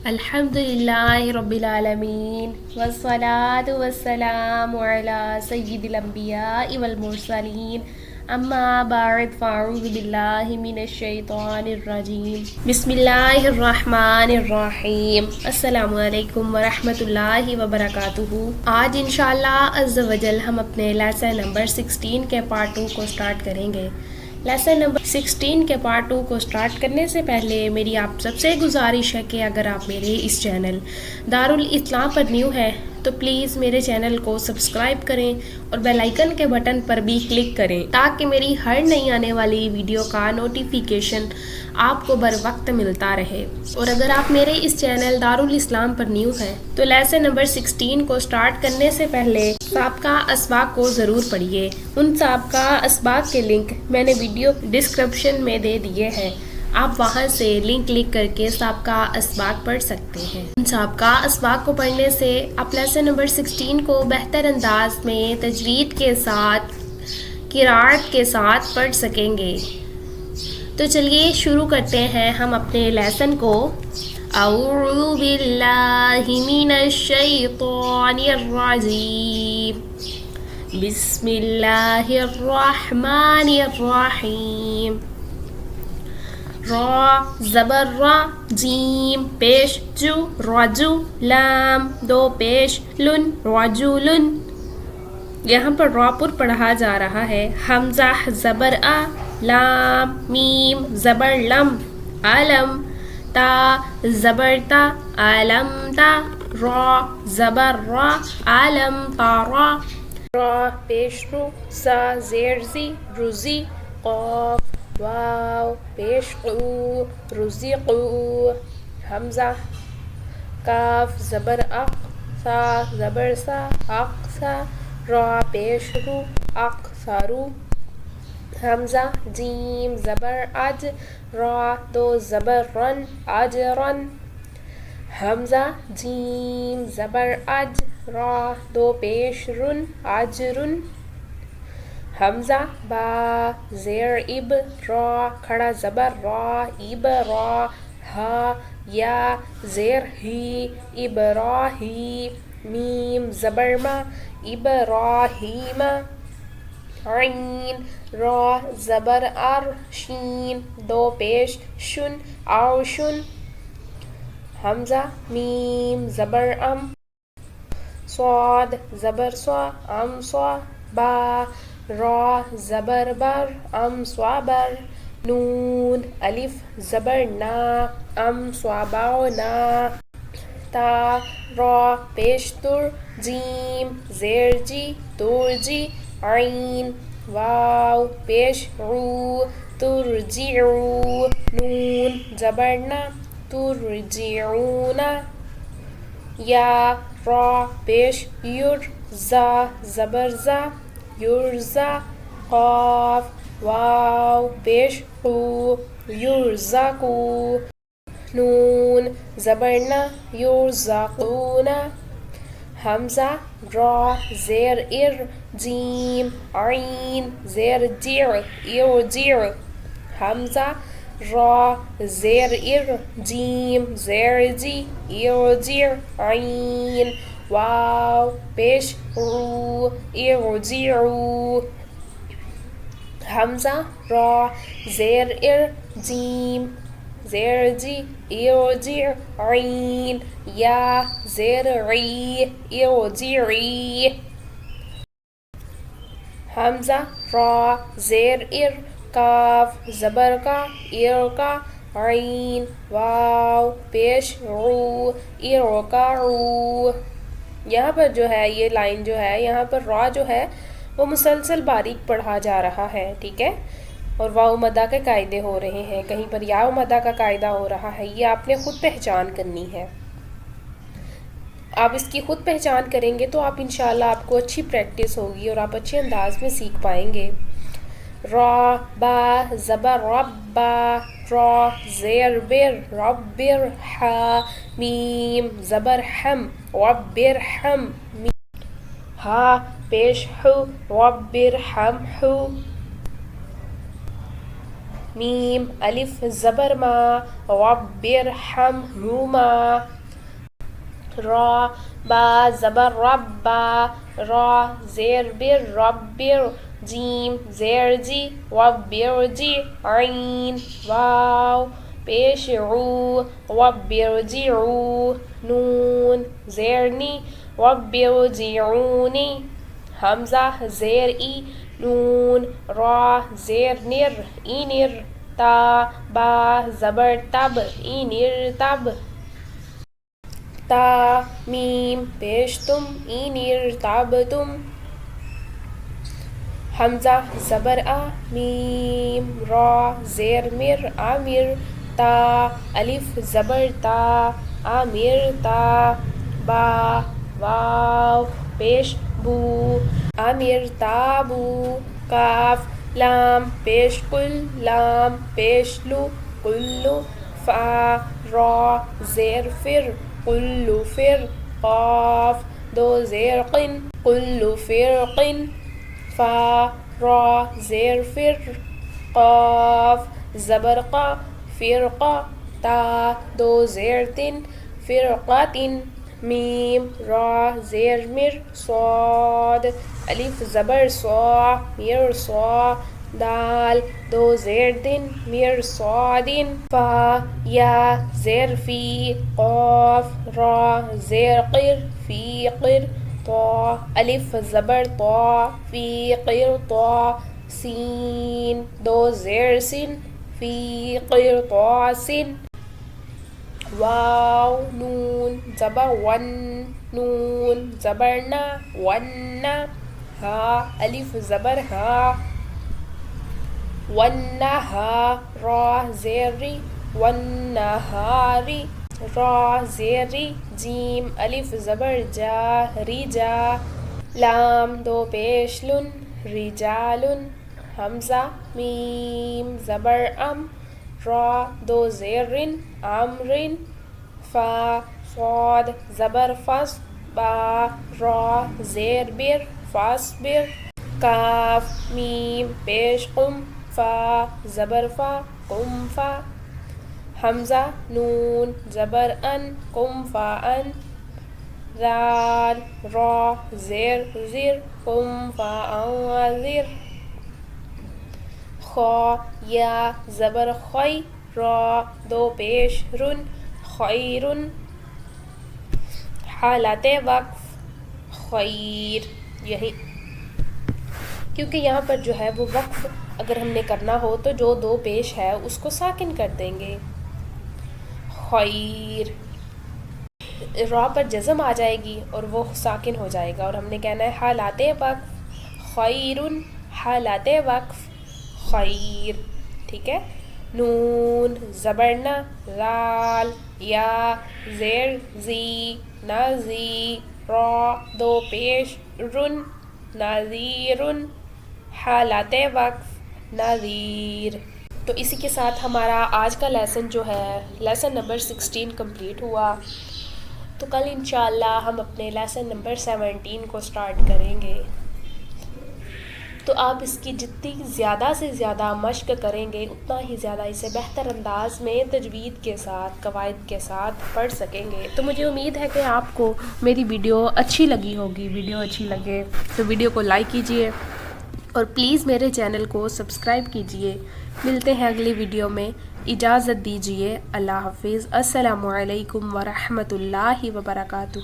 الحمدللہ رب العالمین والصلاة والسلام علی سید الانبیاء والمرسلین اما بعد فاعوذ باللہ من الشیطان الرجیم بسم اللہ الرحمن الرحیم السلام علیکم ورحمۃ اللہ وبرکاتہ۔ آج انشاءاللہ عز و جل ہم اپنے لیسن نمبر 16 کے پارٹ 2 کو سٹارٹ کریں گے۔ لیسن نمبر 16 کے پارٹ 2 کو سٹارٹ کرنے سے پہلے میری آپ سب سے گزارش ہے کہ اگر آپ میرے اس چینل دارالاسلام پر نیو ہے تو پلیز میرے چینل کو سبسکرائب کریں اور بیل آئیکن کے بٹن پر بھی کلک کریں تاکہ میری ہر نئی آنے والی ویڈیو کا نوٹیفیکیشن آپ کو بر وقت ملتا رہے۔ اور اگر آپ میرے اس چینل دارالاسلام پر نیو ہے تو لیسن نمبر 16 کو سٹارٹ کرنے سے پہلے سابقہ اسباق کو ضرور پڑھیے۔ ان سابقہ اسباق کے لنک میں نے ویڈیو ڈسکرپشن میں دے دیے ہیں، آپ وہاں سے لنک کلک کر کے سابقہ اسباق پڑھ سکتے ہیں۔ ان سابقہ اسباق کو پڑھنے سے آپ لیسن نمبر 16 کو بہتر انداز میں تجوید کے ساتھ قرأت کے ساتھ پڑھ سکیں گے۔ تو چلیے شروع کرتے ہیں ہم اپنے لیسن کو۔ اعوذ باللہ من الشیطان الرجیم، بسم اللہ الرحمن الرحیم۔ را زبر را، جیم پیش جو رجو، لام دو پیش لن رجولن۔ یہاں پر را پر پڑھا جا رہا ہے۔ حمزہ زبر آ، لام میم زبر لم، علم تا زبر تا، علم تا، را زبر را، علم تارا۔ را پیش رو، زا زیر زی روزی، قاف واو پیش قو رزقو۔ حمزہ کاف زبر اق، سا زبر سا، اقسا، را پیش رو، اقصارو۔ حمزہ جیم زبر اج، را دو زبر رن، اجرن۔ حمزہ جیم زبر اج، را دو پیش رن، اجرن۔ حمزہ با زیر اب، را کھڑا زبر را، اب را۔ ہا یا زیر ہی، ابراہی۔ میم زبر ما، ابراہیم۔ عین را زبر ار، شین دو پیش شن، عرشن۔ حمزہ میم زبر ام، صاد زبر سوا، ام سوا۔ با را زبر بر، ام صابر۔ نون الف زبر نا، ام صابعنا۔ تا را پیش تر، جیم زیر جی ترجی۔ عین واو پیش رو، ترجعو۔ نون زبر نا، ترجعون۔ یا را پیش یر، زا زبر زا، یرزا۔ قاف واو پیش قو، یرزقو۔ نون زبر نا، یرزقون۔ حمزہ را زیر ار، جیم عین زیر جع، ارجع۔ حمزہ را زیر ار، جیم زیر جی، ارجع۔ عین واو پیش رو، ارجعو۔ حمزہ را زیر ار، جیم زیر جی، ارجع۔ عین یا زیر عی، ارجعی۔ حمزہ را زیر ار، کاف زبر کا، ار کا۔ عین واو پیش رو، ارکعو۔ یہاں پر جو ہے یہ لائن جو ہے، یہاں پر را جو ہے وہ مسلسل باریک پڑھا جا رہا ہے، ٹھیک ہے، اور واو مدہ کے قاعدے ہو رہے ہیں، کہیں پر یا مدہ کا قاعدہ ہو رہا ہے، یہ آپ نے خود پہچان کرنی ہے۔ آپ اس کی خود پہچان کریں گے تو آپ انشاءاللہ آپ کو اچھی پریکٹس ہوگی اور آپ اچھے انداز میں سیکھ پائیں گے۔ را با زبر ربا، را زیر بر، ربر۔ ہا میم زبر ہم، ربر ہم۔ ہا پیش ہو، ربر ہم ہو۔ میم الف زبر ما رب ارحمہما را با زبر ربا را زیر بر رب جیم زیر جی رب ارجی عین واو پیش عو رب ارجعو نون زیرنی رب ارجعونی حمزہ زیر ای نون را زیر نر اینر تا با زبر تب اینر تب تا میم پیش تم اینر تب تم حمزہ زبر آ میم را زیر مر عامر تا الف زبر تا عامر تا با واو پیش بو عامر تابو کاف لام پیش کل لام پیش لو کلو فا را زیر فر کلو فر قاف دو زیر قن کلو فر قن فا را زیر فر قاف زبر قا فرقا تا دو زیر تن فرقاتن میم را زیر مر صاد الف زبر صا مر صا دال دو زیر دن مر صادن فا یا زیر فی قاف را زیر قر فی قر طا الف زبر طا فی قر طا سین دو زیر سن فی قر طا سن واو نون زبر ون نون زبرنا ون ها الف زبر ها والنها را زیری والنهاری را زیری جیم الف زبر جا رجا لام دو پیش لن رجالن حمزہ میم زبر ام را دو زیرن عمرن فا صاد زبر فس با را زیر بر فاصبر کاف میم پیش قم فا زبر فا قم فا حمزہ نون زبر ان قم فا ان ذال را زیر زیر قم فا ان زیر خا یا زبر خی را دو پیش رن خیرن حالت وقف خیر یہی کیونکہ یہاں پر جو ہے وہ وقف اگر ہم نے کرنا ہو تو جو دو پیش ہے اس کو ساکن کر دیں گے خیر را پر جزم آ جائے گی اور وہ ساکن ہو جائے گا اور ہم نے کہنا ہے حالات وقف خیرن حالات وقف خیر ٹھیک ہے نون زبرنا رال یا زیر زی نازی را دو پیش رن نذیرن حالات وقف نذیر تو اسی کے ساتھ ہمارا آج کا لیسن جو ہے لیسن نمبر 16 کمپلیٹ ہوا تو کل انشاءاللہ ہم اپنے لیسن نمبر 17 کو سٹارٹ کریں گے تو آپ اس کی جتنی زیادہ سے زیادہ مشق کریں گے اتنا ہی زیادہ اسے بہتر انداز میں تجوید کے ساتھ قواعد کے ساتھ پڑھ سکیں گے تو مجھے امید ہے کہ آپ کو میری ویڈیو اچھی لگی ہوگی ویڈیو اچھی لگے تو ویڈیو کو لائک کیجئے اور پلیز میرے چینل کو سبسکرائب کیجئے ملتے ہیں اگلی ویڈیو میں اجازت دیجئے اللہ حافظ السلام علیکم ورحمۃ اللہ وبرکاتہ